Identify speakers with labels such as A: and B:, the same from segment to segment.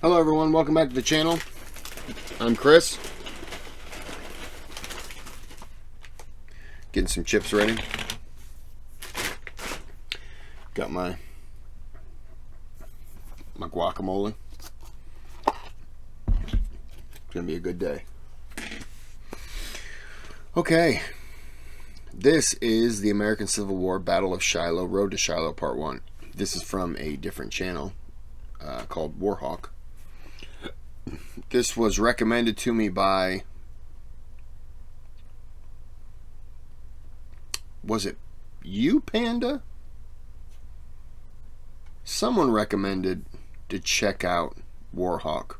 A: Hello everyone, welcome back to the channel. I'm Kris. Getting some chips ready. Got my guacamole. It's gonna be a good day. Okay. This is the American Civil War Battle of Shiloh, Road to Shiloh Part 1. This is from a different channel called Warhawk. This was recommended to me by, was it you, Panda? Someone recommended to check out Warhawk.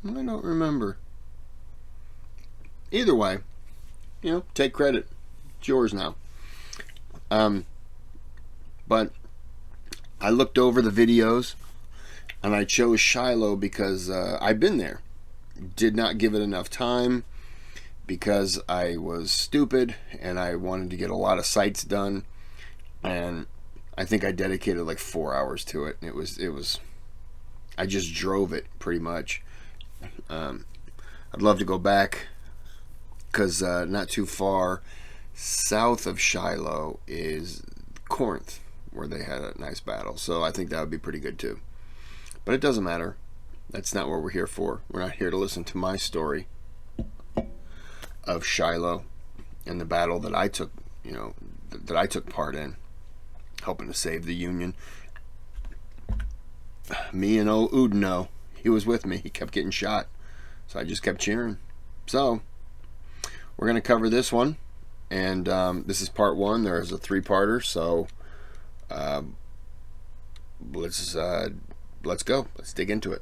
A: I don't remember. Either way, you know, take credit. It's yours now. But I looked over the videos and I chose Shiloh because I've been there. Did not give it enough time because I was stupid and I wanted to get a lot of sites done, and I think I dedicated like 4 hours to it. It was I just drove it pretty much. I'd love to go back because not too far south of Shiloh is Corinth, where they had a nice battle, so I think that would be pretty good too. But it doesn't matter. That's not what we're here for. We're not here to listen to my story of Shiloh and the battle that I took, you know, that I took part in, helping to save the Union. Me and old Udino, he was with me. He kept getting shot, so I just kept cheering. So we're going to cover this one, and this is part 1. There's a 3-parter, so let's go. Let's dig into it.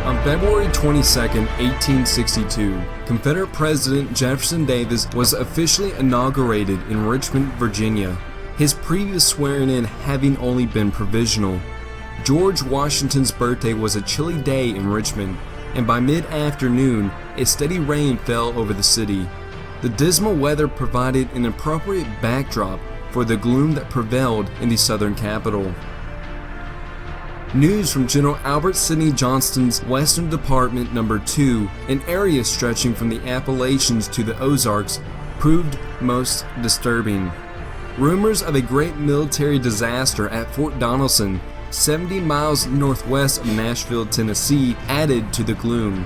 B: On February 22nd, 1862, Confederate President Jefferson Davis was officially inaugurated in Richmond, Virginia, his previous swearing-in having only been provisional. George Washington's birthday was a chilly day in Richmond, and by mid-afternoon, a steady rain fell over the city. The dismal weather provided an appropriate backdrop for the gloom that prevailed in the southern capital. News from General Albert Sidney Johnston's Western Department No. 2, an area stretching from the Appalachians to the Ozarks, proved most disturbing. Rumors of a great military disaster at Fort Donelson, 70 miles northwest of Nashville, Tennessee, added to the gloom.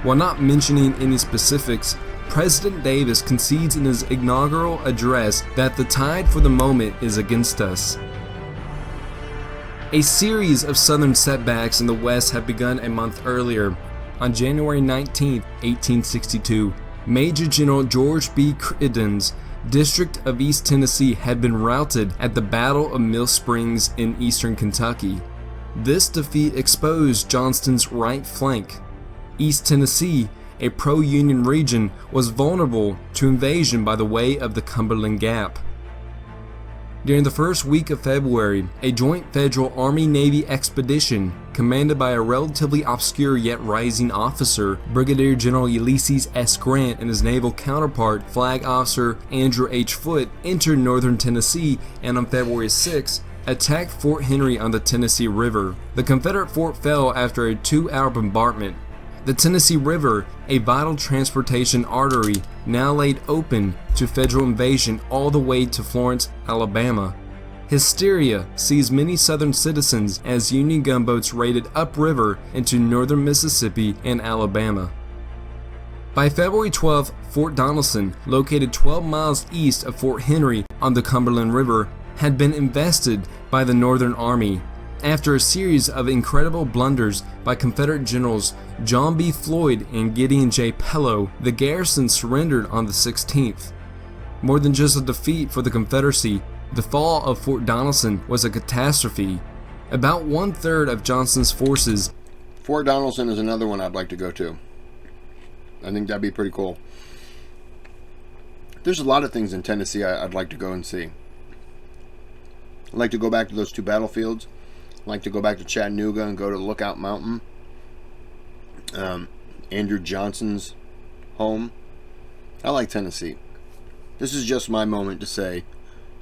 B: While not mentioning any specifics, President Davis concedes in his inaugural address that the tide for the moment is against us. A series of southern setbacks in the West had begun a month earlier. On January 19, 1862, Major General George B. Crittenden District of East Tennessee had been routed at the Battle of Mill Springs in eastern Kentucky. This defeat exposed Johnston's right flank. East Tennessee, a pro-Union region, was vulnerable to invasion by the way of the Cumberland Gap. During the first week of February, a joint federal Army-Navy expedition, commanded by a relatively obscure yet rising officer, Brigadier General Ulysses S. Grant, and his naval counterpart, Flag Officer Andrew H. Foote, entered northern Tennessee and on February 6, attacked Fort Henry on the Tennessee River. The Confederate fort fell after a 2-hour bombardment. The Tennessee River, a vital transportation artery, now laid open to federal invasion all the way to Florence, Alabama. Hysteria seized many southern citizens as Union gunboats raided upriver into northern Mississippi and Alabama. By February 12th, Fort Donelson, located 12 miles east of Fort Henry on the Cumberland River, had been invested by the Northern Army. After a series of incredible blunders by Confederate generals John B. Floyd and Gideon J. Pellow, the garrison surrendered on the 16th. More than just a defeat for the Confederacy, the fall of Fort Donelson was a catastrophe. About 1/3 of Johnston's forces.
A: Fort Donelson is another one I'd like to go to. I think that'd be pretty cool. There's a lot of things in Tennessee I'd like to go and see. I'd like to go back to those 2 battlefields. I'd like to go back to Chattanooga and go to Lookout Mountain. Andrew Johnson's home. I like Tennessee. This is just my moment to say,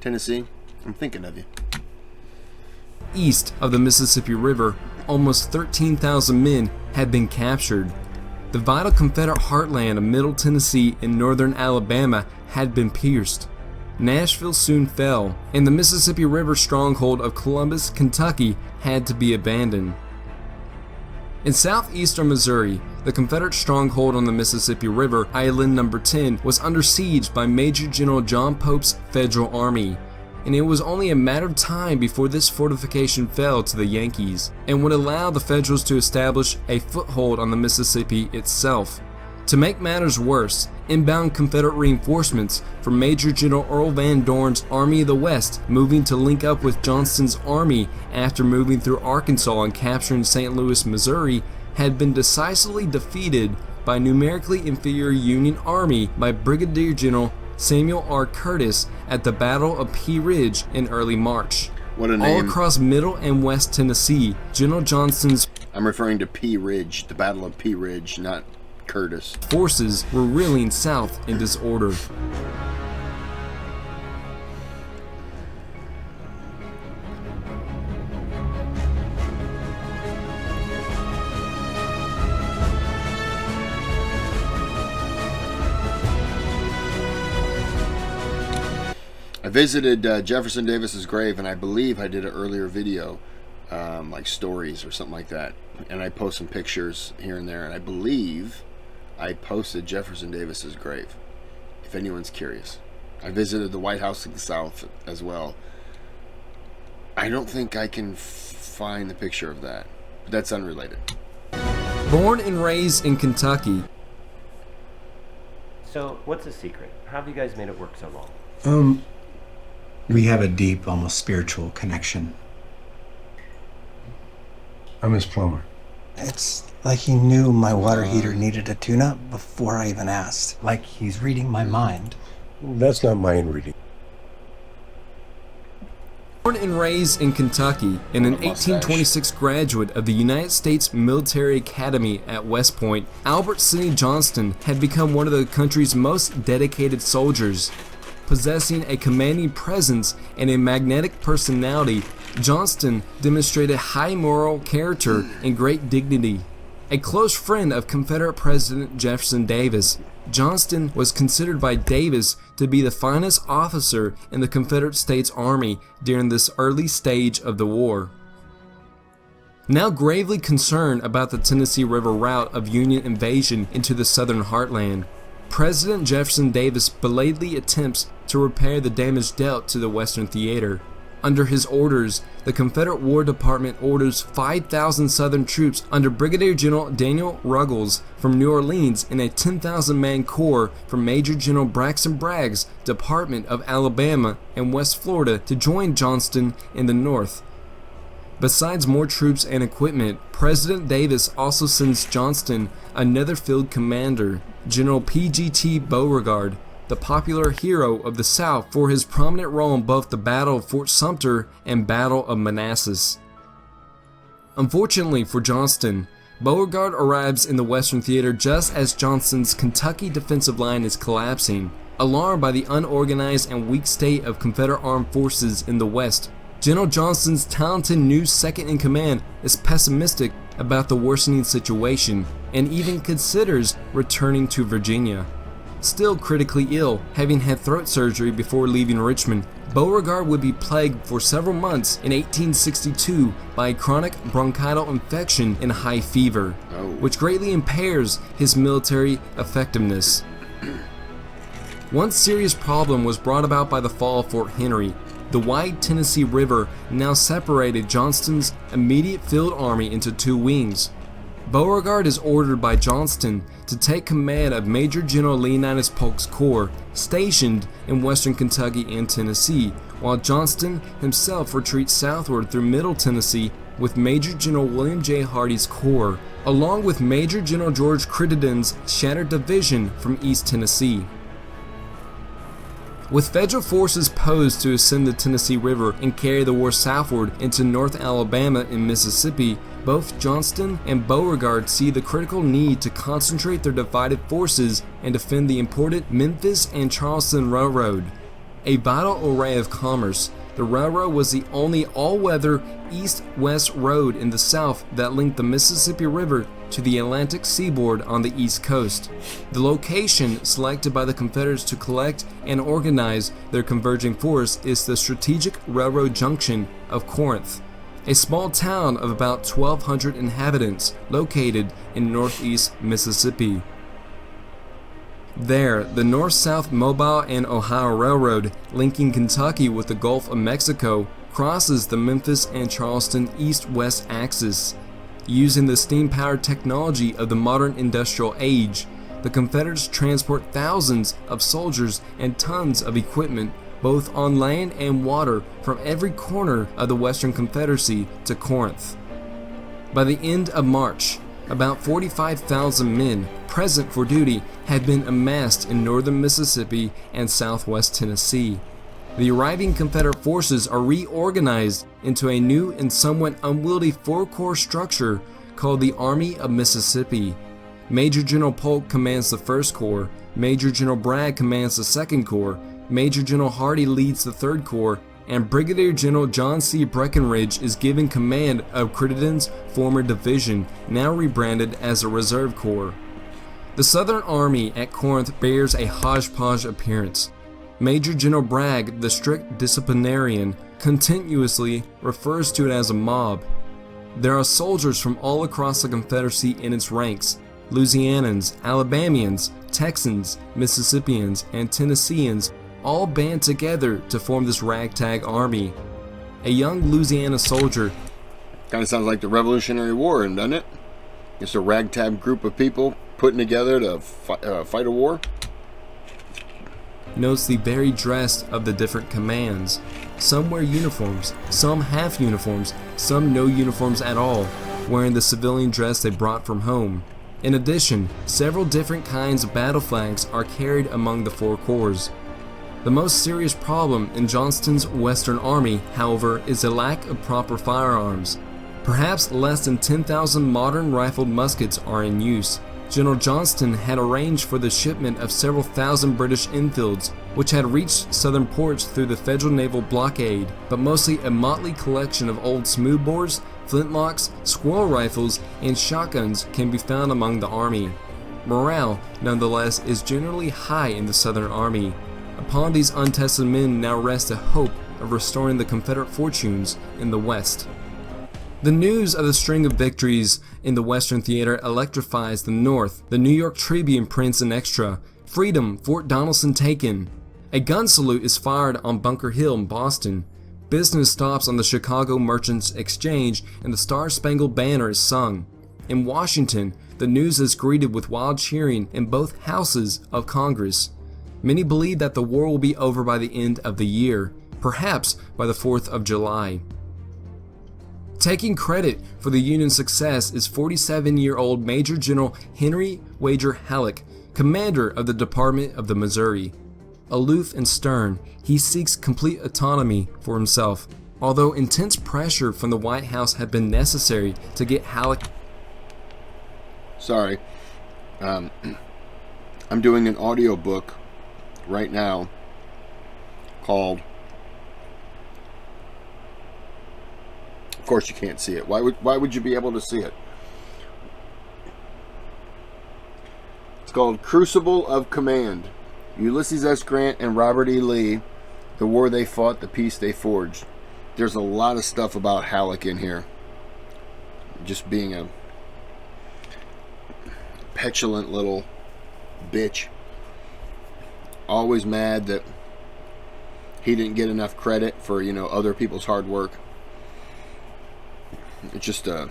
A: Tennessee, I'm thinking of you.
B: East of the Mississippi River, almost 13,000 men had been captured. The vital Confederate heartland of Middle Tennessee and northern Alabama had been pierced. Nashville soon fell, and the Mississippi River stronghold of Columbus, Kentucky had to be abandoned. In southeastern Missouri, the Confederate stronghold on the Mississippi River, Island No. 10, was under siege by Major General John Pope's Federal Army, and it was only a matter of time before this fortification fell to the Yankees and would allow the Federals to establish a foothold on the Mississippi itself. To make matters worse, inbound Confederate reinforcements from Major General Earl Van Dorn's Army of the West, moving to link up with Johnston's army after moving through Arkansas and capturing St. Louis, Missouri, had been decisively defeated by a numerically inferior Union Army by Brigadier General Samuel R. Curtis at the Battle of Pea Ridge in early March.
A: What a name.
B: All across Middle and West Tennessee, General Johnston's
A: I'm referring to Pea Ridge, the Battle of Pea Ridge, not Curtis.
B: forces were reeling south in disorder.
A: I visited Jefferson Davis's grave, and I believe I did an earlier video, like stories or something like that, and I post some pictures here and there, and I believe I posted Jefferson Davis's grave, if anyone's curious. I visited the White House to the south as well. I don't think I can find the picture of that, but that's unrelated.
B: Born and raised in Kentucky.
C: So, what's the secret? How have you guys made it work so long?
D: We have a deep, almost spiritual connection.
E: I'm his plumber.
F: It's like he knew my water heater needed a tune-up before I even asked. Like he's reading my mind.
E: That's not mind reading.
B: Born and raised in Kentucky, and an 1826 graduate of the United States Military Academy at West Point, Albert Sidney Johnston had become one of the country's most dedicated soldiers. Possessing a commanding presence and a magnetic personality, Johnston demonstrated high moral character and great dignity. A close friend of Confederate President Jefferson Davis, Johnston was considered by Davis to be the finest officer in the Confederate States Army during this early stage of the war. Now gravely concerned about the Tennessee River route of Union invasion into the southern heartland, President Jefferson Davis belatedly attempts to repair the damage dealt to the Western Theater. Under his orders, the Confederate War Department orders 5,000 Southern troops under Brigadier General Daniel Ruggles from New Orleans and a 10,000-man corps from Major General Braxton Bragg's Department of Alabama and West Florida to join Johnston in the north. Besides more troops and equipment, President Davis also sends Johnston another field commander, General P.G.T. Beauregard, the popular hero of the South for his prominent role in both the Battle of Fort Sumter and Battle of Manassas. Unfortunately for Johnston, Beauregard arrives in the Western Theater just as Johnston's Kentucky defensive line is collapsing. Alarmed by the unorganized and weak state of Confederate armed forces in the West, General Johnston's talented new second-in-command is pessimistic about the worsening situation and even considers returning to Virginia. Still critically ill, having had throat surgery before leaving Richmond, Beauregard would be plagued for several months in 1862 by a chronic bronchial infection and high fever, which greatly impairs his military effectiveness. One serious problem was brought about by the fall of Fort Henry. The wide Tennessee River now separated Johnston's immediate field army into two wings. Beauregard is ordered by Johnston to take command of Major General Leonidas Polk's corps stationed in western Kentucky and Tennessee, while Johnston himself retreats southward through Middle Tennessee with Major General William J. Hardee's corps, along with Major General George Crittenden's shattered division from East Tennessee. With federal forces posed to ascend the Tennessee River and carry the war southward into North Alabama and Mississippi, both Johnston and Beauregard see the critical need to concentrate their divided forces and defend the important Memphis and Charleston Railroad. A vital array of commerce, the railroad was the only all-weather east-west road in the South that linked the Mississippi River to the Atlantic seaboard on the East Coast. The location selected by the Confederates to collect and organize their converging force is the strategic railroad junction of Corinth, a small town of about 1,200 inhabitants located in northeast Mississippi. There, the North-South Mobile and Ohio Railroad, linking Kentucky with the Gulf of Mexico, crosses the Memphis and Charleston east-west axis. Using the steam-powered technology of the modern industrial age, the Confederates transport thousands of soldiers and tons of equipment, both on land and water, from every corner of the Western Confederacy to Corinth. By the end of March, about 45,000 men present for duty had been amassed in northern Mississippi and southwest Tennessee. The arriving Confederate forces are reorganized into a new and somewhat unwieldy four-corps structure called the Army of Mississippi. Major General Polk commands the 1st Corps, Major General Bragg commands the 2nd Corps, Major General Hardee leads the 3rd Corps, and Brigadier General John C. Breckinridge is given command of Crittenden's former division, now rebranded as the Reserve Corps. The Southern Army at Corinth bears a hodgepodge appearance. Major General Bragg, the strict disciplinarian, continuously refers to it as a mob. There are soldiers from all across the Confederacy in its ranks: Louisianans, Alabamians, Texans, Mississippians, and Tennesseans, all band together to form this ragtag army. A young Louisiana soldier,
A: Kind of sounds like the Revolutionary War, doesn't it? It's a ragtag group of people putting together to fight a war.
B: notes the varied dress of the different commands. Some wear uniforms, some half uniforms, some no uniforms at all, wearing the civilian dress they brought from home. In addition, several different kinds of battle flags are carried among the four corps. The most serious problem in Johnston's Western Army, however, is a lack of proper firearms. Perhaps less than 10,000 modern rifled muskets are in use. General Johnston had arranged for the shipment of several thousand British Enfields, which had reached southern ports through the Federal naval blockade, but mostly a motley collection of old smoothbores, flintlocks, squirrel rifles, and shotguns can be found among the army. Morale, nonetheless, is generally high in the Southern Army. Upon these untested men now rests a hope of restoring the Confederate fortunes in the West. The news of the string of victories in the Western Theater electrifies the North. The New York Tribune prints an extra: "Freedom, Fort Donelson taken." A gun salute is fired on Bunker Hill in Boston. Business stops on the Chicago Merchants Exchange, and the Star-Spangled Banner is sung. In Washington, the news is greeted with wild cheering in both houses of Congress. Many believe that the war will be over by the end of the year, perhaps by the 4th of July. Taking credit for the Union's success is 47-year-old Major General Henry Wager Halleck, commander of the Department of the Missouri. Aloof and stern, he seeks complete autonomy for himself, although intense pressure from the White House had been necessary to get Halleck.
A: Sorry. I'm doing an audiobook right now called, of course you can't see it. Why would you be able to see it? It's called Crucible of Command. Ulysses S. Grant and Robert E. Lee, the war they fought, the peace they forged. There's a lot of stuff about Halleck in here. Just being a petulant little bitch. Always mad that he didn't get enough credit for, other people's hard work. It's just yeah.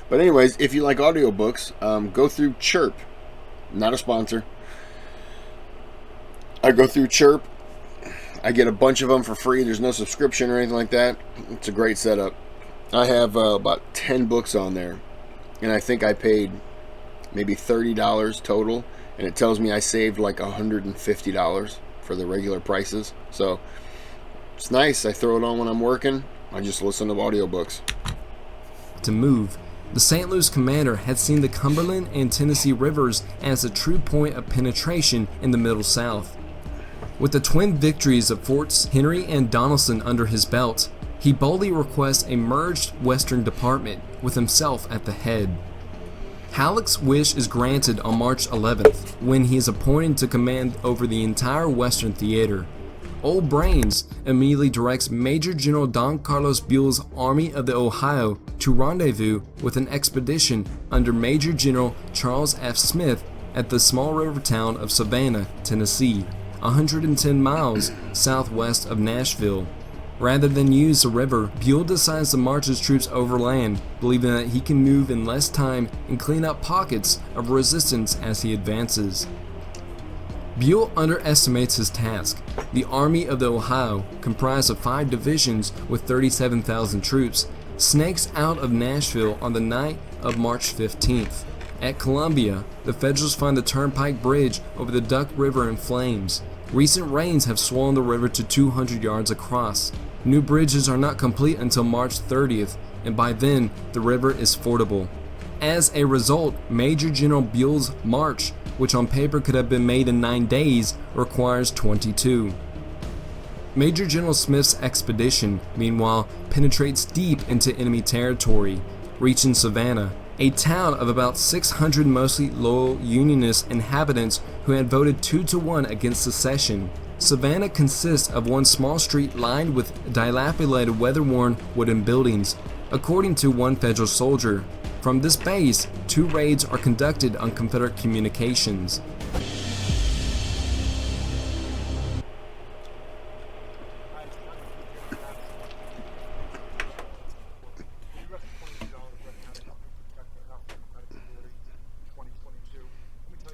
A: But anyways, if you like audiobooks, go through Chirp. Not a sponsor. I go through Chirp. I get a bunch of them for free. There's no subscription or anything like that. It's a great setup. I have about 10 books on there, and I think I paid maybe $30 total, and it tells me I saved like $150 for the regular prices. So it's nice. I throw it on when I'm working. I just listen to audiobooks.
B: To move, the St. Louis commander had seen the Cumberland and Tennessee rivers as a true point of penetration in the Middle South. With the twin victories of Forts Henry and Donelson under his belt, he boldly requests a merged Western Department with himself at the head. Halleck's wish is granted on March 11th, when he is appointed to command over the entire Western Theater. Old Brains immediately directs Major General Don Carlos Buell's Army of the Ohio to rendezvous with an expedition under Major General Charles F. Smith at the small river town of Savannah, Tennessee, 110 miles southwest of Nashville. Rather than use the river, Buell decides to march his troops overland, believing that he can move in less time and clean up pockets of resistance as he advances. Buell underestimates his task. The Army of the Ohio, comprised of 5 divisions with 37,000 troops, snakes out of Nashville on the night of March 15th. At Columbia, the Federals find the turnpike bridge over the Duck River in flames. Recent rains have swollen the river to 200 yards across. New bridges are not complete until March 30th, and by then, the river is fordable. As a result, Major General Buell's march, which on paper could have been made in 9 days, requires 22. Major General Smith's expedition, meanwhile, penetrates deep into enemy territory, reaching Savannah, a town of about 600 mostly loyal Unionist inhabitants who had voted 2-1 against secession. Savannah consists of one small street lined with dilapidated, weather-worn wooden buildings, according to one Federal soldier. From this base, 2 raids are conducted on Confederate communications.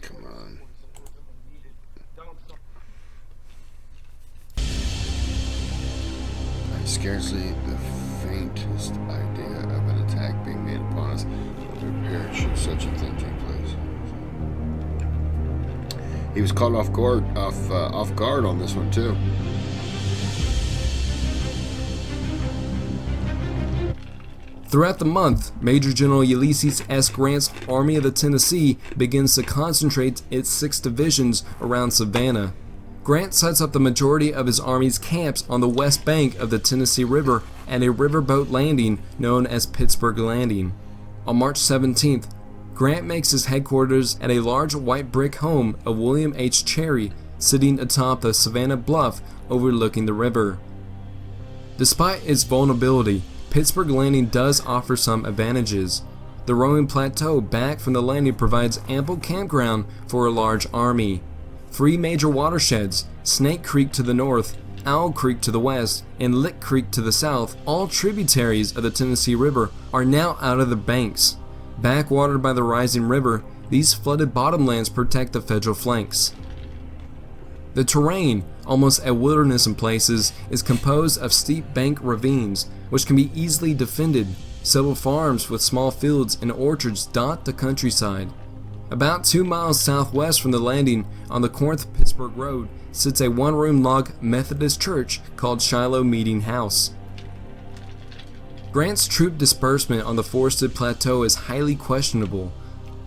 A: Come on. I scarcely the faintest idea of an attack being made upon us, but prepared should such a thing take place. He was caught off guard on this one too.
B: Throughout the month, Major General Ulysses S. Grant's Army of the Tennessee begins to concentrate its 6 divisions around Savannah. Grant sets up the majority of his army's camps on the west bank of the Tennessee River at a riverboat landing known as Pittsburgh Landing. On March 17th, Grant makes his headquarters at a large white brick home of William H. Cherry, sitting atop the Savannah Bluff overlooking the river. Despite its vulnerability, Pittsburgh Landing does offer some advantages. The rolling plateau back from the landing provides ample campground for a large army. 3 major watersheds, Snake Creek to the north, Owl Creek to the west, and Lick Creek to the south, all tributaries of the Tennessee River, are now out of the banks. Backwatered by the rising river, these flooded bottomlands protect the Federal flanks. The terrain, almost a wilderness in places, is composed of steep bank ravines, which can be easily defended. Several farms with small fields and orchards dot the countryside. About 2 miles southwest from the landing, on the Corinth-Pittsburgh Road, sits a 1-room log Methodist church called Shiloh Meeting House. Grant's troop disbursement on the forested plateau is highly questionable.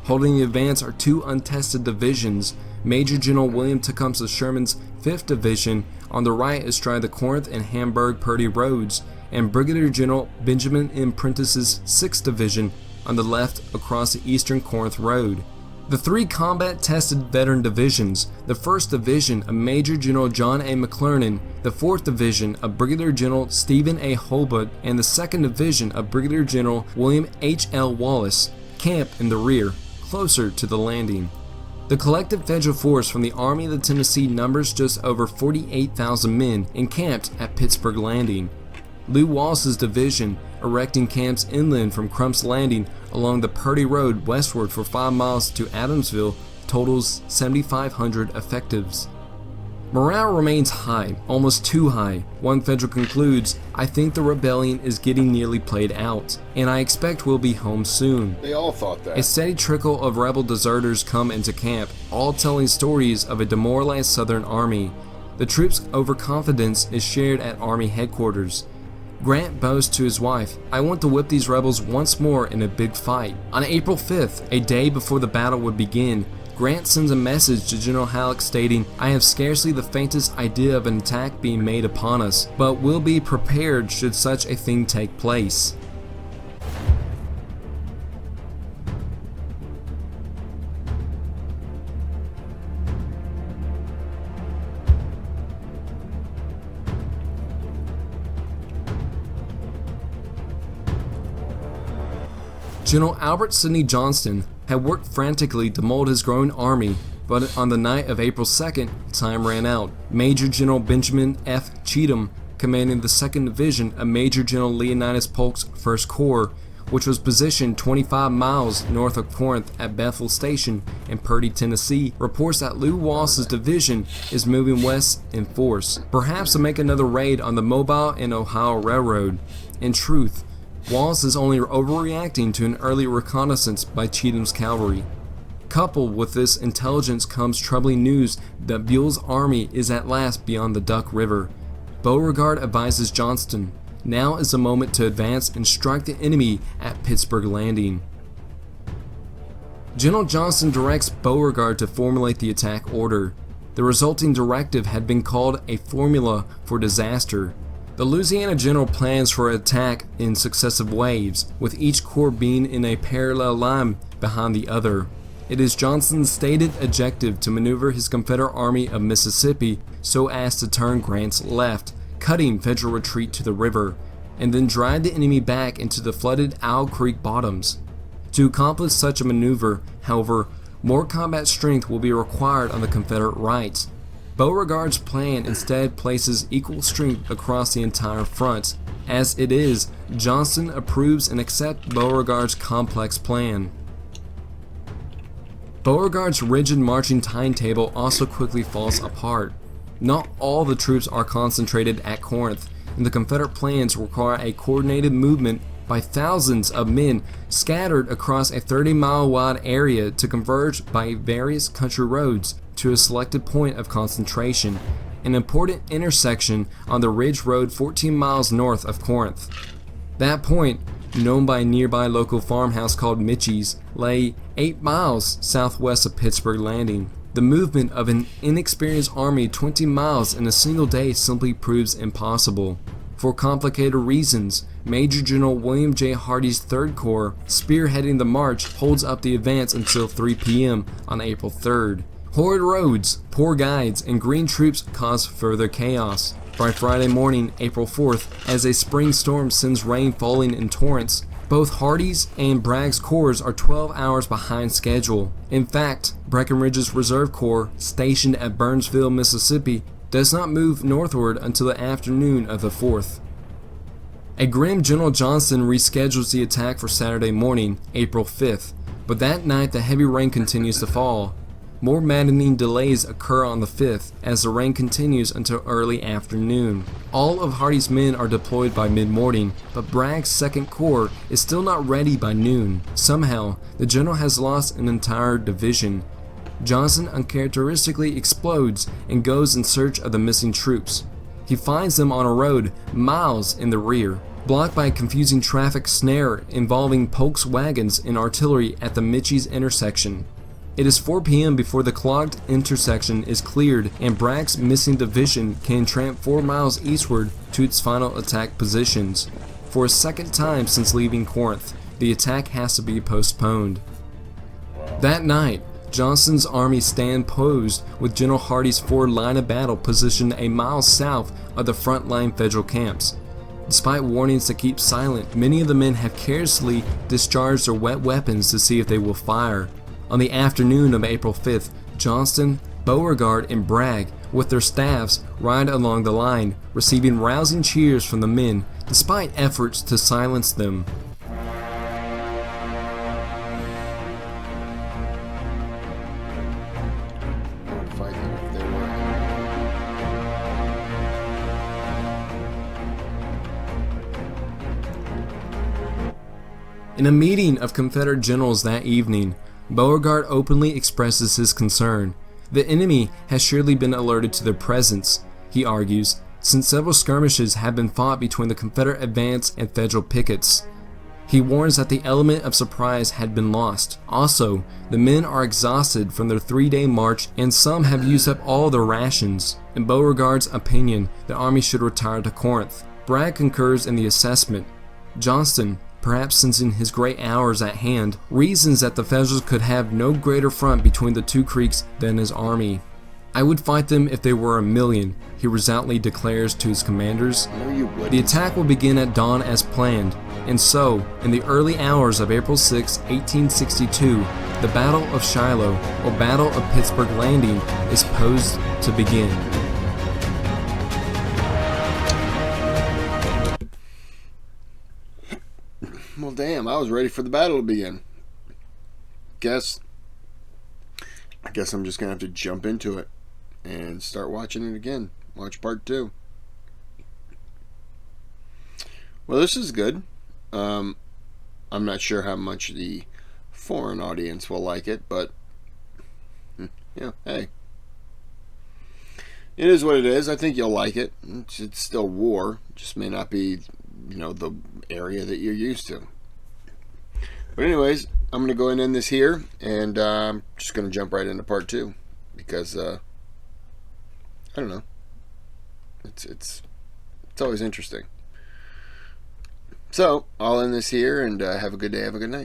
B: Holding the advance are 2 untested divisions. Major General William Tecumseh Sherman's 5th Division on the right astride the Corinth and Hamburg-Purdy roads, and Brigadier General Benjamin M. Prentice's 6th Division on the left across the eastern Corinth Road. The 3 combat-tested veteran divisions, the 1st Division of Major General John A. McClernand, the 4th Division of Brigadier General Stephen A. Holbrook, and the 2nd Division of Brigadier General William H. L. Wallace, camp in the rear, closer to the landing. The collective Federal force from the Army of the Tennessee numbers just over 48,000 men encamped at Pittsburgh Landing. Lew Wallace's division, erecting camps inland from Crump's Landing along the Purdy Road westward for 5 miles to Adamsville, totals 7,500 effectives. Morale remains high, almost too high. One Federal concludes, "I think the rebellion is getting nearly played out, and I expect we'll be home soon."
A: They all thought that.
B: A steady trickle of rebel deserters come into camp, all telling stories of a demoralized Southern army. The troops' overconfidence is shared at Army headquarters. Grant boasts to his wife, "I want to whip these rebels once more in a big fight." On April 5th, a day before the battle would begin, Grant sends a message to General Halleck stating, "I have scarcely the faintest idea of an attack being made upon us, but will be prepared should such a thing take place." General Albert Sidney Johnston had worked frantically to mold his growing army, but on the night of April 2nd, time ran out. Major General Benjamin F. Cheatham, commanding the 2nd Division of Major General Leonidas Polk's 1st Corps, which was positioned 25 miles north of Corinth at Bethel Station in Purdy, Tennessee, reports that Lew Wallace's division is moving west in force, perhaps to make another raid on the Mobile and Ohio Railroad. In truth, Wallace is only overreacting to an early reconnaissance by Cheatham's cavalry. Coupled with this intelligence comes troubling news that Buell's army is at last beyond the Duck River. Beauregard advises Johnston, "Now is the moment to advance and strike the enemy at Pittsburgh Landing." General Johnston directs Beauregard to formulate the attack order. The resulting directive had been called a formula for disaster. The Louisiana general plans for an attack in successive waves, with each corps being in a parallel line behind the other. It is Johnston's stated objective to maneuver his Confederate Army of Mississippi so as to turn Grant's left, cutting Federal retreat to the river, and then drive the enemy back into the flooded Owl Creek bottoms. To accomplish such a maneuver, however, more combat strength will be required on the Confederate right. Beauregard's plan instead places equal strength across the entire front. As it is, Johnston approves and accepts Beauregard's complex plan. Beauregard's rigid marching timetable also quickly falls apart. Not all the troops are concentrated at Corinth, and the Confederate plans require a coordinated movement by thousands of men scattered across a 30-mile wide area to converge by various country roads to a selected point of concentration, an important intersection on the Ridge Road 14 miles north of Corinth. That point, known by a nearby local farmhouse called Mitchie's, lay 8 miles southwest of Pittsburgh Landing. The movement of an inexperienced army 20 miles in a single day simply proves impossible. For complicated reasons, Major General William J. Hardee's 3rd Corps, spearheading the march, holds up the advance until 3 p.m. on April 3rd. Horrid roads, poor guides, and green troops cause further chaos. By Friday morning, April 4th, as a spring storm sends rain falling in torrents, both Hardee's and Bragg's corps are 12 hours behind schedule. In fact, Breckinridge's Reserve Corps, stationed at Burnsville, Mississippi, does not move northward until the afternoon of the 4th. A grim General Johnston reschedules the attack for Saturday morning, April 5th, but that night the heavy rain continues to fall. More maddening delays occur on the 5th as the rain continues until early afternoon. All of Hardee's men are deployed by mid-morning, but Bragg's 2nd Corps is still not ready by noon. Somehow, the general has lost an entire division. Johnston uncharacteristically explodes and goes in search of the missing troops. He finds them on a road miles in the rear, blocked by a confusing traffic snare involving Polk's wagons and artillery at the Mitchie's intersection. It is 4 p.m. before the clogged intersection is cleared and Bragg's missing division can tramp 4 miles eastward to its final attack positions. For a second time since leaving Corinth, the attack has to be postponed. That night, Johnston's army stand posed with General Hardee's forward line of battle positioned a mile south of the frontline Federal camps. Despite warnings to keep silent, many of the men have carelessly discharged their wet weapons to see if they will fire. On the afternoon of April 5th, Johnston, Beauregard, and Bragg, with their staffs, ride along the line, receiving rousing cheers from the men, despite efforts to silence them.
A: They would fight them if they were.
B: In a meeting of Confederate generals that evening, Beauregard openly expresses his concern. The enemy has surely been alerted to their presence, he argues, since several skirmishes have been fought between the Confederate advance and Federal pickets. He warns that the element of surprise had been lost. Also, the men are exhausted from their 3-day march and some have used up all their rations. In Beauregard's opinion, the army should retire to Corinth. Bragg concurs in the assessment. Johnston, perhaps sensing his great hours at hand, reasons that the Federals could have no greater front between the two creeks than his army. "I would fight them if they were 1,000,000, he resolutely declares to his commanders.
A: No, you wouldn't.
B: The attack will begin at dawn as planned, and so, in the early hours of April 6, 1862, the Battle of Shiloh, or Battle of Pittsburgh Landing, is posed to begin.
A: Well, damn, I was ready for the battle to begin. I guess I'm just gonna have to jump into it and start watching it again. Watch part 2. Well, this is good. I'm not sure how much the foreign audience will like it, but yeah, hey, it is what it is. I think you'll like it. It's still war, just may not be, the area that you're used to. But anyways, I'm gonna go and end this here, and I'm just gonna jump right into part 2 because I don't know. It's always interesting. So I'll end this here, and have a good day. Have a good night.